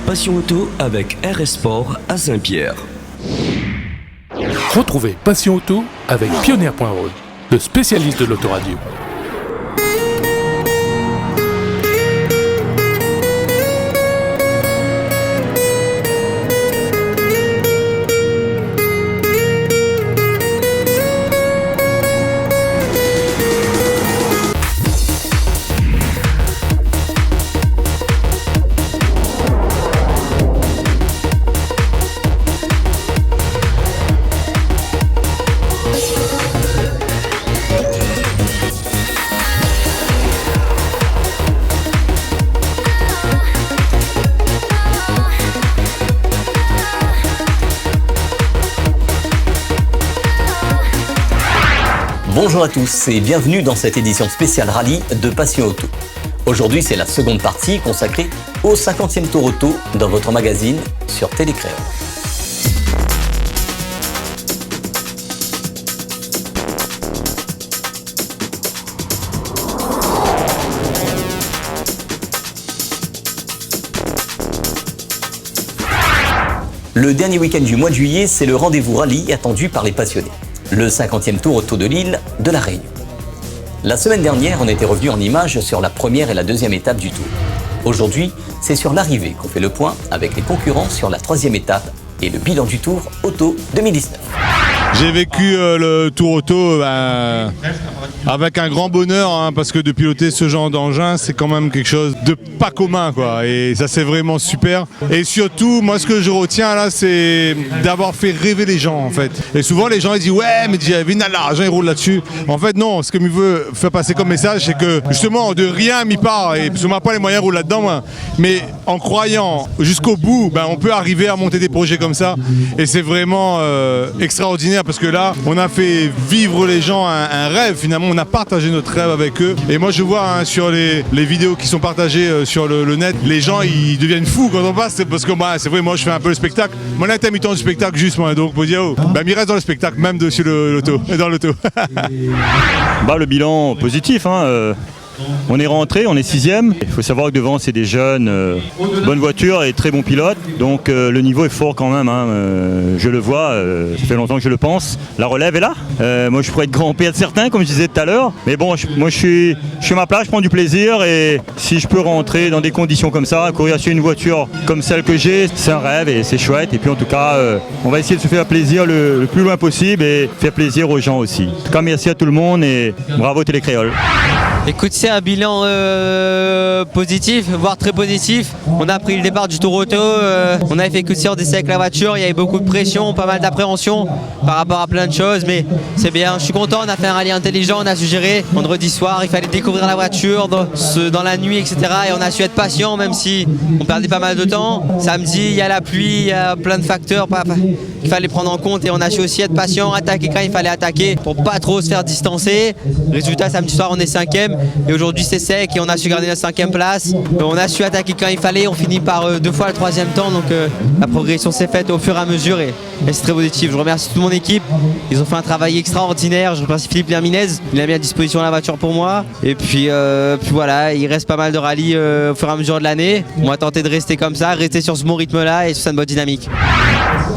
Passion Auto avec RS Sport à Saint-Pierre. Retrouvez Passion Auto avec Pioneer.road, le spécialiste de l'autoradio. Bonjour à tous et bienvenue dans cette édition spéciale rallye de Passion Auto. Aujourd'hui, c'est la seconde partie consacrée au 50e Tour Auto dans votre magazine sur Télécréole. Le dernier week-end du mois de juillet, c'est le rendez-vous rallye attendu par les passionnés. Le 50e Tour Auto de Lille de la Réunion. La semaine dernière, on était revenu en images sur la première et la deuxième étape du Tour. Aujourd'hui, c'est sur l'arrivée qu'on fait le point avec les concurrents sur la troisième étape et le bilan du Tour Auto 2019. J'ai vécu le Tour Auto avec un grand bonheur parce que de piloter ce genre d'engin, c'est quand même quelque chose de pas commun, quoi. Et ça, c'est vraiment super. Et surtout, moi, ce que je retiens là, c'est d'avoir fait rêver les gens, en fait. Et souvent, les gens ils disent ouais, mais Vinal, l'argent il roule là-dessus. En fait, non. Ce que me veut faire passer comme message, c'est que justement, de rien m'y part. Et parce qu'on n'a pas les moyens de rouler là-dedans, moi. Mais en croyant jusqu'au bout, on peut arriver à monter des projets comme ça. Et c'est vraiment extraordinaire. Parce que là, on a fait vivre les gens un rêve. Finalement, on a partagé notre rêve avec eux. Et moi, je vois sur les vidéos qui sont partagées sur le net, les gens, ils deviennent fous quand on passe. Parce que c'est vrai, moi, je fais un peu le spectacle. Mon intermittent du spectacle, juste moi. Donc, faut dire, il reste dans le spectacle, même dessus l'auto. Dans l'auto. Le bilan positif. On est rentré, on est 6e. Il faut savoir que devant, c'est des jeunes, bonnes voitures et très bons pilotes. Donc le niveau est fort quand même. Je le vois, ça fait longtemps que je le pense. La relève est là. Moi, je pourrais être grand-père de certains, comme je disais tout à l'heure. Mais bon, moi, je suis à ma place, je prends du plaisir. Et si je peux rentrer dans des conditions comme ça, courir sur une voiture comme celle que j'ai, c'est un rêve et c'est chouette. Et puis en tout cas, on va essayer de se faire plaisir le plus loin possible et faire plaisir aux gens aussi. En tout cas, merci à tout le monde et bravo Télécréole. Écoute, c'est un bilan positif, voire très positif. On a pris le départ du Tour Auto, on avait fait que de séances d'essai avec la voiture, il y avait beaucoup de pression, pas mal d'appréhension par rapport à plein de choses, mais c'est bien, je suis content, on a fait un rallye intelligent, on a su gérer. Vendredi soir, il fallait découvrir la voiture dans la nuit, etc. Et on a su être patient, même si on perdait pas mal de temps. Samedi, il y a la pluie, il y a plein de facteurs qu'il fallait prendre en compte et on a su aussi être patient, attaquer quand il fallait attaquer pour pas trop se faire distancer. Résultat, samedi soir, on est 5e. Et aujourd'hui c'est sec et on a su garder la 5e place. On a su attaquer quand il fallait, on finit par 2 fois le 3e temps, donc la progression s'est faite au fur et à mesure et c'est très positif. Je remercie toute mon équipe, ils ont fait un travail extraordinaire. Je remercie Philippe Lerminez, il a mis à disposition la voiture pour moi. Et puis voilà, il reste pas mal de rallyes au fur et à mesure de l'année. On va tenter de rester comme ça, rester sur ce bon rythme là et sur cette bonne dynamique.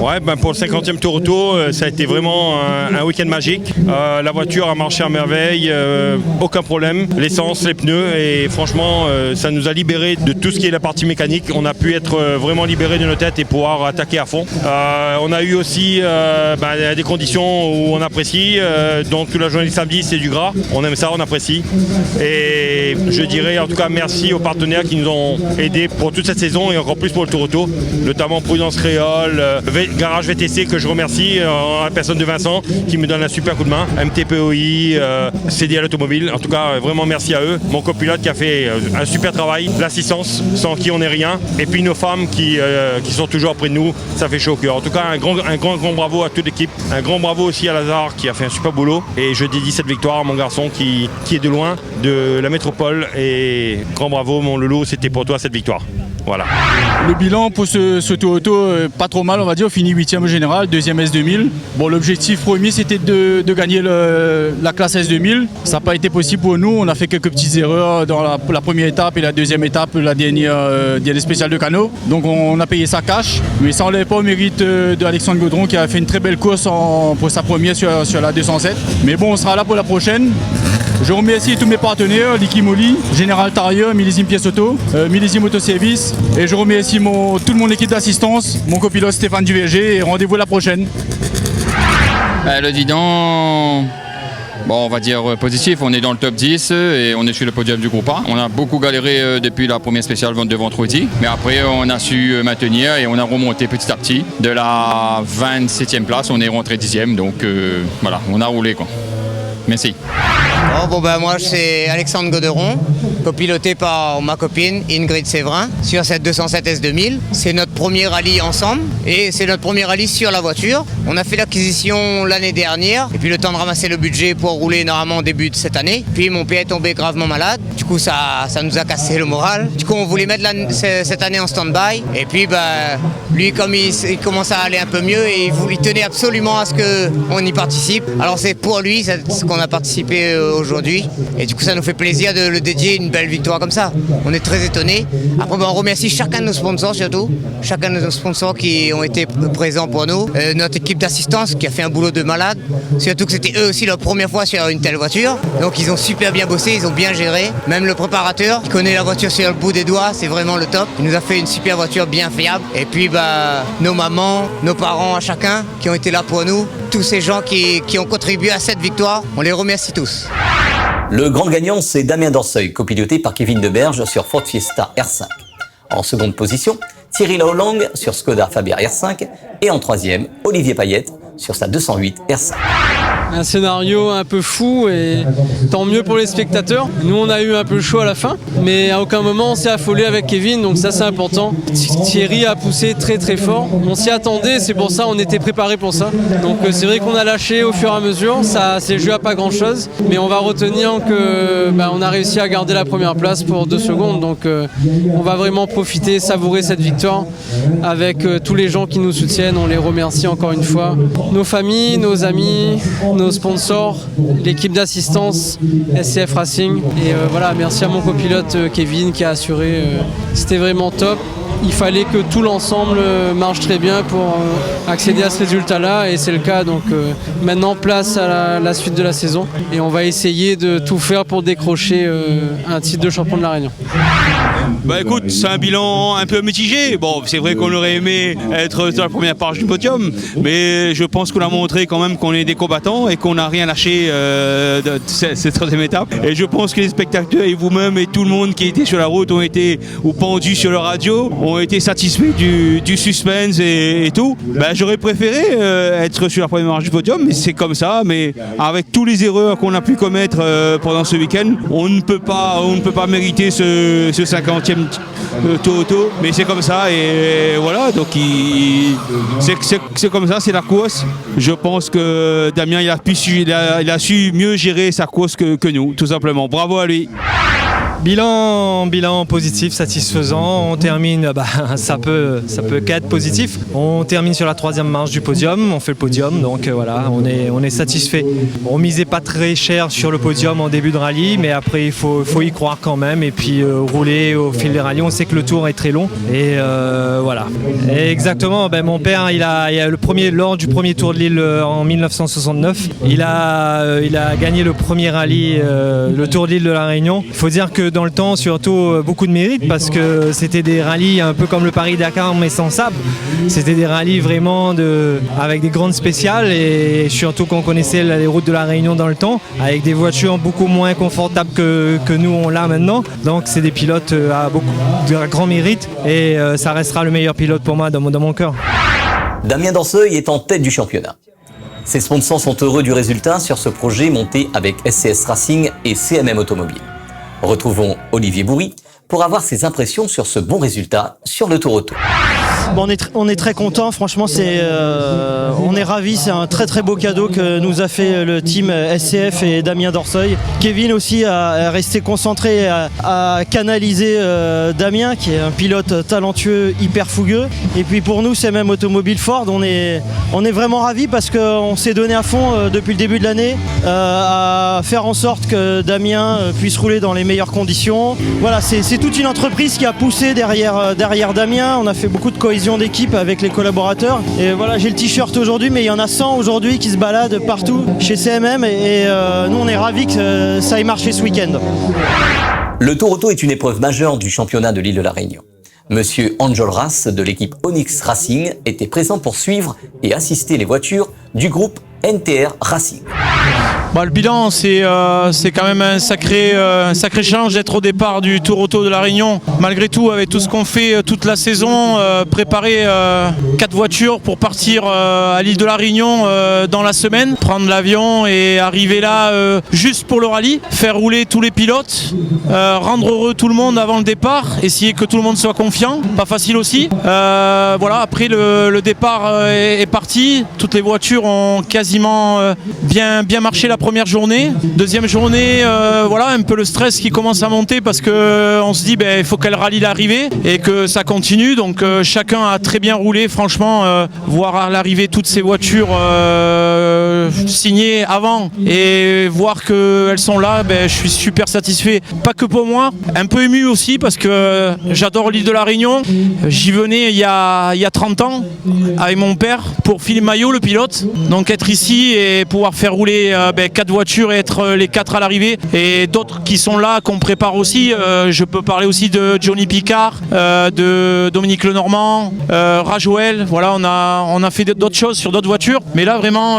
Ouais, pour le 50e Tour Auto, ça a été vraiment un week-end magique. La voiture a marché à merveille, aucun problème. L'essence, les pneus et franchement ça nous a libérés de tout ce qui est la partie mécanique. On a pu être vraiment libérés de nos têtes et pouvoir attaquer à fond. On a eu aussi des conditions où on apprécie. Donc toute la journée du samedi c'est du gras. On aime ça, on apprécie. Et je dirais en tout cas merci aux partenaires qui nous ont aidés pour toute cette saison et encore plus pour le Tour Auto, notamment Prudence Créole, Garage VTC que je remercie en la personne de Vincent qui me donne un super coup de main, MTPOI, CD à l'automobile. En tout cas vraiment merci à eux, mon copilote qui a fait un super travail, l'assistance sans qui on n'est rien, et puis nos femmes qui sont toujours près de nous, ça fait chaud au cœur. En tout cas un grand bravo à toute l'équipe, un grand bravo aussi à Lazare qui a fait un super boulot et je dédie cette victoire à mon garçon qui est de loin de la métropole et grand bravo mon loulou, c'était pour toi cette victoire. Voilà. Le bilan pour ce Tour Auto, pas trop mal, on va dire. On finit 8e au général, 2e S2000. Bon, l'objectif premier, c'était de gagner la classe S2000. Ça n'a pas été possible pour nous. On a fait quelques petites erreurs dans la première étape et la deuxième étape, la dernière spéciale de canot. Donc, on a payé ça cash. Mais ça n'enlève pas au mérite d'Alexandre Gaudron qui a fait une très belle course pour sa première sur la 207. Mais bon, on sera là pour la prochaine. Je remercie tous mes partenaires, Likimoli, Général Tarieux, Millésime Pièce Auto, Millésime Autoservice. Et je remercie toute mon équipe d'assistance, mon copilote Stéphane Duverger. Et rendez-vous la prochaine. Le bilan, bon, on va dire positif. On est dans le top 10 et on est sur le podium du groupe A. On a beaucoup galéré depuis la première spéciale de vendredi. Mais après, on a su maintenir et on a remonté petit à petit. De la 27e place, on est rentré 10e. Donc voilà, on a roulé, quoi. Merci. Moi c'est Alexandre Gaudron, copiloté par ma copine Ingrid Séverin sur cette 207 S2000. C'est notre premier rallye ensemble et c'est notre premier rallye sur la voiture. On a fait l'acquisition l'année dernière et puis le temps de ramasser le budget pour rouler normalement au début de cette année. Puis mon père est tombé gravement malade, du coup ça nous a cassé le moral. Du coup on voulait mettre cette année en stand-by et puis lui comme il commence à aller un peu mieux et il tenait absolument à ce qu'on y participe. Alors c'est pour lui ce qu'on a participé aujourd'hui et du coup ça nous fait plaisir de le dédier une belle victoire comme ça. On est très étonnés. Après on remercie chacun de nos sponsors surtout, chacun de nos sponsors qui ont été présents pour nous, notre équipe d'assistance qui a fait un boulot de malade, surtout que c'était eux aussi leur première fois sur une telle voiture, donc ils ont super bien bossé, ils ont bien géré, même le préparateur qui connaît la voiture sur le bout des doigts, c'est vraiment le top. Il nous a fait une super voiture bien fiable et puis nos mamans, nos parents à chacun qui ont été là pour nous, tous ces gens qui ont contribué à cette victoire, on les remercie tous. Le grand gagnant, c'est Damien Dorseuil, copiloté par Kevin Deberge sur Ford Fiesta R5. En seconde position, Thierry Laolang sur Skoda Fabia R5 et en troisième, Olivier Payette sur sa 208 R5. Un scénario un peu fou et tant mieux pour les spectateurs. Nous on a eu un peu chaud à la fin, mais à aucun moment on s'est affolé avec Kevin, donc ça c'est important. Thierry a poussé très très fort, on s'y attendait, c'est pour ça on était préparé pour ça. Donc c'est vrai qu'on a lâché au fur et à mesure, ça s'est joué à pas grand chose, mais on va retenir qu'on a réussi à garder la première place pour 2 secondes, donc on va vraiment profiter, savourer cette victoire avec tous les gens qui nous soutiennent, on les remercie encore une fois. Nos familles, nos amis, nos sponsors, l'équipe d'assistance SCF Racing et merci à mon copilote Kevin qui a assuré, c'était vraiment top. Il fallait que tout l'ensemble marche très bien pour accéder à ce résultat-là et c'est le cas. Donc maintenant place à la suite de la saison et on va essayer de tout faire pour décrocher un titre de champion de la Réunion. Écoute, c'est un bilan un peu mitigé. Bon, c'est vrai qu'on aurait aimé être sur la première page du podium, mais je pense qu'on a montré quand même qu'on est des combattants et qu'on n'a rien lâché de cette 3e étape. Et je pense que les spectateurs et vous-même et tout le monde qui était sur la route ont été ou pendus sur leur radio, ont été satisfaits du suspense et tout. J'aurais préféré être sur la première marche du podium, mais c'est comme ça. Mais avec tous les erreurs qu'on a pu commettre pendant ce week-end, on ne peut pas mériter ce 50e Tour Auto, mais c'est comme ça et voilà. Donc c'est comme ça, c'est la course. Je pense que Damien il a su mieux gérer sa course que nous, tout simplement. Bravo à lui. Bilan positif, satisfaisant. On termine, ça peut qu'être positif. On termine sur la 3e marche du podium. On fait le podium, donc voilà, on est satisfait. On misait pas très cher sur le podium en début de rallye, mais après il faut y croire quand même et puis rouler au fil des rallyes. On sait que le tour est très long et voilà. Et exactement. Mon père, il a lors du premier Tour de Lille en 1969, il a gagné le premier rallye, le Tour de Lille de la Réunion. Il faut dire que dans le temps, surtout beaucoup de mérite parce que c'était des rallyes un peu comme le Paris-Dakar mais sans sable. C'était des rallyes vraiment avec des grandes spéciales et surtout qu'on connaissait les routes de la Réunion dans le temps avec des voitures beaucoup moins confortables que nous on l'a maintenant. Donc c'est des pilotes à grand mérite et ça restera le meilleur pilote pour moi dans mon cœur. Damien Dorseuil est en tête du championnat. Ses sponsors sont heureux du résultat sur ce projet monté avec SCS Racing et CMM Automobile. Retrouvons Olivier Bourri pour avoir ses impressions sur ce bon résultat sur le Tour Auto. Bon, on est très content, franchement on est ravis, c'est un très très beau cadeau que nous a fait le team SCF et Damien Dorseuil. Kevin aussi a resté concentré à canaliser Damien qui est un pilote talentueux, hyper fougueux. Et puis pour nous c'est même Automobile Ford, on est vraiment ravis parce qu'on s'est donné à fond depuis le début de l'année à faire en sorte que Damien puisse rouler dans les meilleures conditions. Voilà, c'est toute une entreprise qui a poussé derrière Damien. On a fait beaucoup de cohésion d'équipe avec les collaborateurs. Et voilà, j'ai le t-shirt aujourd'hui, mais il y en a 100 aujourd'hui qui se baladent partout chez CMM et nous on est ravis que ça ait marché ce week-end. Le Tour Auto est une épreuve majeure du championnat de l'île de la Réunion. Monsieur Enjolras de l'équipe Onyx Racing était présent pour suivre et assister les voitures du groupe NTR Racing. Le bilan, c'est quand même un sacré challenge d'être au départ du Tour Auto de la Réunion. Malgré tout, avec tout ce qu'on fait toute la saison, préparer 4 voitures pour partir à l'île de la Réunion dans la semaine, prendre l'avion et arriver là juste pour le rallye, faire rouler tous les pilotes, rendre heureux tout le monde avant le départ, essayer que tout le monde soit confiant, pas facile aussi. Voilà, après le départ est parti, toutes les voitures ont quasiment bien marché la première journée. Deuxième journée, voilà, un peu le stress qui commence à monter parce qu'on se dit il faut qu'elle rallie l'arrivée et que ça continue. Donc chacun a très bien roulé, franchement, voir à l'arrivée toutes ces voitures signées avant et voir qu'elles sont là, je suis super satisfait. Pas que pour moi, un peu ému aussi parce que j'adore l'île de la Réunion. J'y venais il y a 30 ans avec mon père pour Philippe Maillot, le pilote. Donc être ici et pouvoir faire rouler 4 voitures et être les 4 à l'arrivée et d'autres qui sont là, qu'on prépare aussi. Je peux parler aussi de Johnny Picard, de Dominique Lenormand, Rajoel. Voilà, on a fait d'autres choses sur d'autres voitures. Mais là vraiment,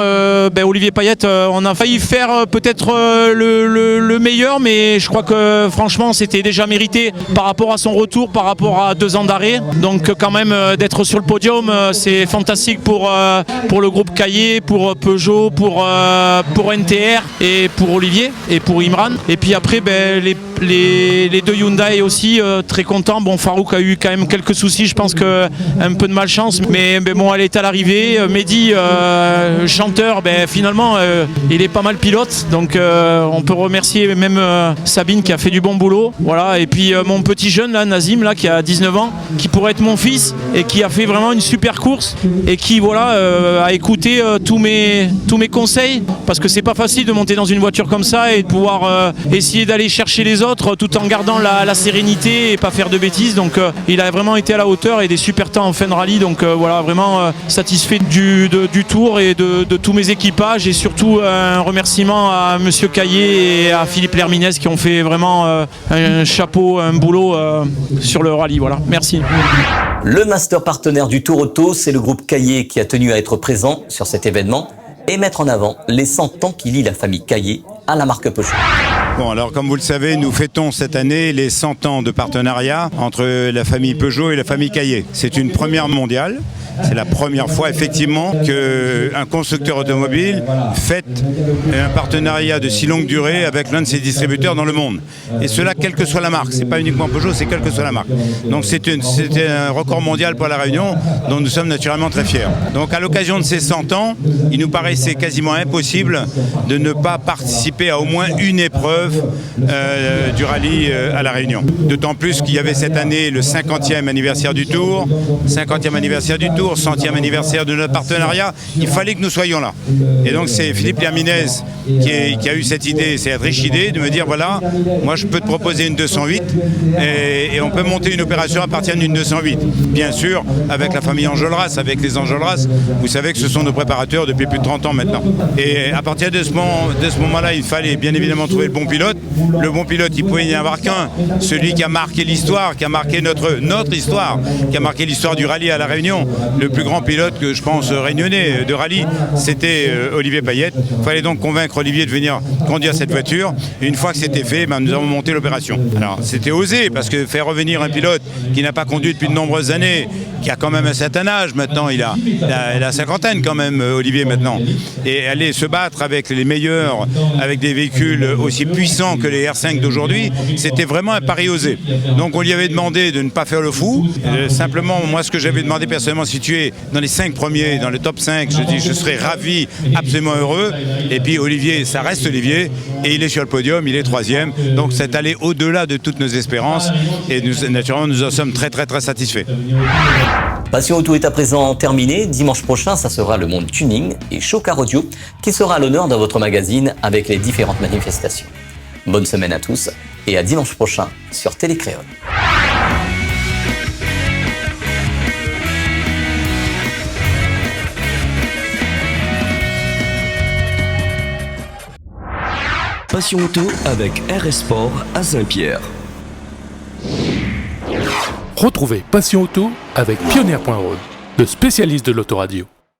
Olivier Payette, on a failli faire peut-être le meilleur, mais je crois que franchement c'était déjà mérité par rapport à son retour, par rapport à 2 ans d'arrêt. Donc quand même d'être sur le podium, c'est fantastique pour le groupe Caillé, pour Peugeot, pour NTR et pour Olivier et pour Imran. Et puis après les 2 Hyundai aussi très contents. Bon, Farouk a eu quand même quelques soucis, je pense que un peu de malchance, mais bon, elle est à l'arrivée. Mehdi, chanteur, finalement il est pas mal pilote, donc on peut remercier même Sabine qui a fait du bon boulot. Voilà, et puis mon petit jeune là, Nazim là, qui a 19 ans, qui pourrait être mon fils et qui a fait vraiment une super course et qui a écouté tous mes conseils, parce que c'est pas facile de monter dans une voiture comme ça et de pouvoir essayer d'aller chercher les autres tout en gardant la sérénité et pas faire de bêtises. Donc il a vraiment été à la hauteur et des super temps en fin de rallye. Donc voilà, vraiment satisfait du tour et de tous mes équipages, et surtout un remerciement à Monsieur Caillé et à Philippe Lerminez qui ont fait vraiment un chapeau, un boulot sur le rallye. Voilà, merci. Le master partenaire du Tour Auto, c'est le groupe Caillé qui a tenu à être présent sur cet événement et mettre en avant les 100 ans qui lient la famille Caillé à la marque Peugeot. Bon, alors comme vous le savez, nous fêtons cette année les 100 ans de partenariat entre la famille Peugeot et la famille Caillé. C'est une première mondiale. C'est la première fois effectivement qu'un constructeur automobile fête un partenariat de si longue durée avec l'un de ses distributeurs dans le monde. Et cela quelle que soit la marque. C'est pas uniquement Peugeot, c'est quelle que soit la marque. Donc c'était un record mondial pour la Réunion dont nous sommes naturellement très fiers. Donc à l'occasion de ces 100 ans, il nous paraissait quasiment impossible de ne pas participer à au moins une épreuve du rallye à la Réunion. D'autant plus qu'il y avait cette année le 50e anniversaire du Tour, 50e anniversaire du Tour, 100e anniversaire de notre partenariat, il fallait que nous soyons là. Et donc c'est Philippe Lerminez qui a eu cette idée, cette riche idée de me dire voilà, moi je peux te proposer une 208 et on peut monter une opération à partir d'une 208. Bien sûr, avec la famille Enjolras, avec les Enjolras, vous savez que ce sont nos préparateurs depuis plus de 30 ans maintenant. Et à partir de ce moment-là, il fallait bien évidemment trouver le bon pilote. Le bon pilote, il pouvait y en avoir qu'un, celui qui a marqué l'histoire, qui a marqué notre histoire, qui a marqué l'histoire du rallye à La Réunion. le plus grand pilote que je pense réunionnais de rallye, c'était Olivier Payette. Il fallait donc convaincre Olivier de venir conduire cette voiture. Et une fois que c'était fait, nous avons monté l'opération. Alors c'était osé parce que faire revenir un pilote qui n'a pas conduit depuis de nombreuses années, qui a quand même un certain âge maintenant, il a la cinquantaine quand même, Olivier maintenant, et aller se battre avec les meilleurs, avec des véhicules aussi puissants que les R5 d'aujourd'hui, c'était vraiment un pari osé. Donc on lui avait demandé de ne pas faire le fou. Simplement, moi ce que j'avais demandé personnellement, si tu es dans les 5 premiers, dans le top 5, je serais ravi, absolument heureux. Et puis Olivier, ça reste Olivier, et il est sur le podium, il est 3e. Donc c'est allé au-delà de toutes nos espérances, et naturellement nous en sommes très très très satisfaits. Passion Auto est à présent terminée. Dimanche prochain, ça sera le monde tuning et show car audio qui sera à l'honneur dans votre magazine avec les différentes manifestations. Bonne semaine à tous et à dimanche prochain sur Télécréole. Passion Auto avec RS Sport à Saint-Pierre. Retrouvez Passion Auto avec Pioneer.road, le spécialiste de l'autoradio.